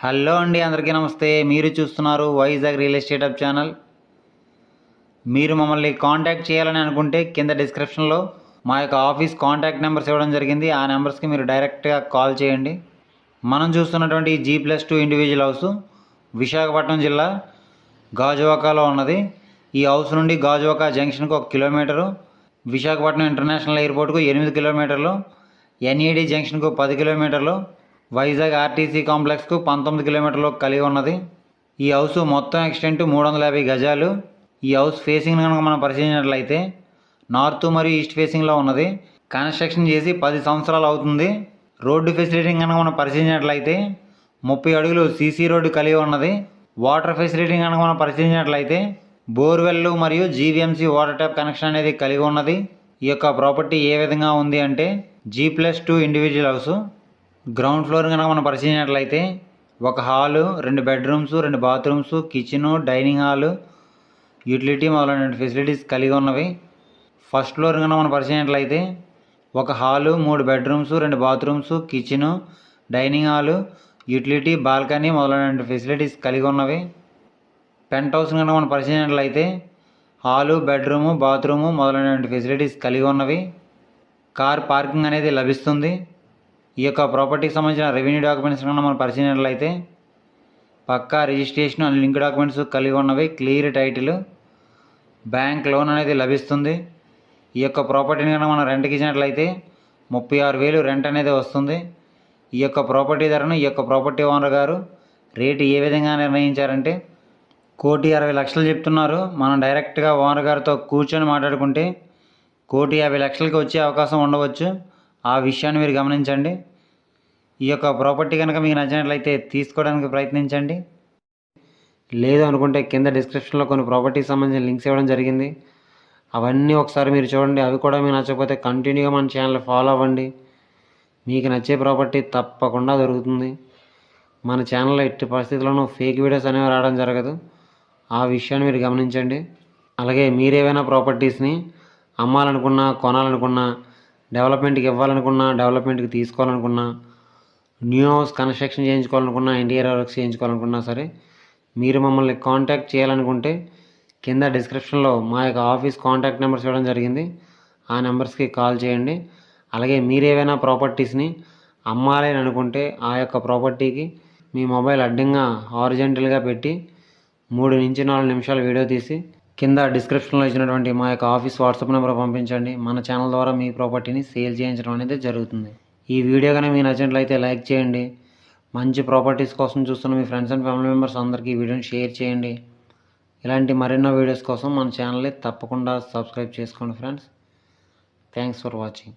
Hello అండి, అందరికీ నమస్తే. మీరు చూస్తున్నారు Vizag real estate hub channel. మీరు మమ్మల్ని కాంటాక్ట్ చేయాలని అనుకుంటే కింద డిస్క్రిప్షన్లో మా యొక్క ఆఫీస్ కాంటాక్ట్ నెంబర్స్ ఇవ్వడం జరిగింది. ఆ నెంబర్స్కి మీరు డైరెక్ట్గా కాల్ చేయండి. మనం చూస్తున్నటువంటి G+2 ఇండివిజువల్ హౌస్ విశాఖపట్నం జిల్లా గాజువాకలో ఉన్నది. ఈ హౌస్ నుండి గాజువాక జంక్షన్కు 1 కిలోమీటరు, విశాఖపట్నం ఇంటర్నేషనల్ ఎయిర్పోర్ట్కు 8 కిలోమీటర్లు, NED జంక్షన్కు 10 కిలోమీటర్లు, వైజాగ్ RTC కాంప్లెక్స్కు 19 కిలోమీటర్లు కలిగి ఉన్నది. ఈ హౌస్ మొత్తం ఎక్స్టెంట్ 350 గజాలు. ఈ హౌస్ ఫేసింగ్ కనుక మనం పరిశీలించినట్లయితే నార్త్ మరియు ఈస్ట్ ఫేసింగ్లో ఉన్నది. కన్స్ట్రక్షన్ చేసి 10 సంవత్సరాలు అవుతుంది. రోడ్డు ఫెసిలిటీ కనుక మనం పరిశీలించినట్లయితే 30 అడుగులు CC రోడ్డు కలిగి ఉన్నది. వాటర్ ఫెసిలిటీ కనుక మనం పరిశీలించినట్లయితే బోర్వెల్ మరియు GVMC వాటర్ ట్యాప్ కనెక్షన్ అనేది కలిగి ఉన్నది. ఈ యొక్క ప్రాపర్టీ ఏ విధంగా ఉంది అంటే G+2 individual house. Ground floor కనుక మనం పరిశీలించినట్లయితే ఒక hall, 2 bedrooms, 2 bathrooms, kitchen, dining hall, utility మొదలైన ఫెసిలిటీస్ కలిగి ఉన్నవి. ఫస్ట్ ఫ్లోర్ కనుక మనం పరిశీలించినట్లయితే ఒక hall, 3 bedrooms, 2 bathrooms, kitchen, dining hall, utility, balcony మొదలైన ఫెసిలిటీస్ కలిగి ఉన్నవి. పెంట్ హౌస్ కనుక మనం పరిశీలించినట్లయితే హాలు, బెడ్రూము, బాత్రూము మొదలైన ఫెసిలిటీస్ కలిగి ఉన్నవి. కార్ పార్కింగ్ అనేది లభిస్తుంది. ఈ యొక్క ప్రాపర్టీకి సంబంధించిన రెవెన్యూ డాక్యుమెంట్స్ కన్నా మనం పరిశీలించినట్లయితే పక్కా రిజిస్ట్రేషన్ అండ్ లింక్ డాక్యుమెంట్స్ కలిగి ఉన్నవి. క్లియర్ టైటిల్, బ్యాంక్ లోన్ అనేది లభిస్తుంది. ఈ యొక్క ప్రాపర్టీని కనుక మనం రెంట్కి ఇచ్చినట్లయితే 36,000 రెంట్ అనేది వస్తుంది. ఈ యొక్క ప్రాపర్టీ ధరను ఈ యొక్క ప్రాపర్టీ ఓనర్ గారు రేటు ఏ విధంగా నిర్ణయించారంటే 1,60,00,000 చెప్తున్నారు. మనం డైరెక్ట్గా ఓనర్ గారితో కూర్చొని మాట్లాడుకుంటే 1,50,00,000కి వచ్చే అవకాశం ఉండవచ్చు. ఆ విషయాన్ని మీరు గమనించండి. ఈ యొక్క ప్రాపర్టీ కనుక మీకు నచ్చినట్లయితే తీసుకోవడానికి ప్రయత్నించండి. లేదు అనుకుంటే కింద డిస్క్రిప్షన్లో కొన్ని ప్రాపర్టీకి సంబంధించిన లింక్స్ ఇవ్వడం జరిగింది. అవన్నీ ఒకసారి మీరు చూడండి. అవి కూడా మీకు నచ్చకపోతే కంటిన్యూగా మన ఛానల్ ఫాలో అవ్వండి. మీకు నచ్చే ప్రాపర్టీ తప్పకుండా దొరుకుతుంది. మన ఛానల్లో ఎట్టి పరిస్థితుల్లోనూ ఫేక్ వీడియోస్ అనేవి రావడం జరగదు. ఆ విషయాన్ని మీరు గమనించండి. అలాగే మీరేమైనా ప్రాపర్టీస్ని అమ్మాలనుకున్నా, కొనాలనుకున్నా, డెవలప్మెంట్కి ఇవ్వాలనుకున్నా, డెవలప్మెంట్కి తీసుకోవాలనుకున్నా, న్యూ హౌస్ కన్స్ట్రక్షన్ చేయించుకోవాలనుకున్నా, ఇంటీరియర్ వర్క్స్ చేయించుకోవాలనుకున్నా సరే మీరు మమ్మల్ని కాంటాక్ట్ చేయాలనుకుంటే కింద డిస్క్రిప్షన్లో మా యొక్క ఆఫీస్ కాంటాక్ట్ నెంబర్స్ ఇవ్వడం జరిగింది. ఆ నెంబర్స్కి కాల్ చేయండి. అలాగే మీరేమైనా ప్రాపర్టీస్ని అమ్మాలి అని అనుకుంటే ఆ యొక్క ప్రాపర్టీకి మీ మొబైల్ అడ్డంగా హారిజెంటల్గా పెట్టి 3 నుంచి 4 నిమిషాల వీడియో తీసి కింద డిస్క్రిప్షన్లో ఇచ్చినటువంటి మా యొక్క ఆఫీస్ వాట్సాప్ నెంబర్ పంపించండి. మన ఛానల్ ద్వారా మీ ప్రాపర్టీని సేల్ చేయించడం అనేది జరుగుతుంది. ఈ వీడియో కనుక మీకు నచ్చినట్లయితే లైక్ చేయండి. మంచి ప్రాపర్టీస్ కోసం చూస్తున్న మీ ఫ్రెండ్స్ అండ్ ఫ్యామిలీ మెంబర్స్ అందరికీ ఈ వీడియోని షేర్ చేయండి. ఇలాంటి మరెన్నో వీడియోస్ కోసం మన ఛానల్ని తప్పకుండా సబ్స్క్రైబ్ చేసుకోండి ఫ్రెండ్స్. Thanks for watching.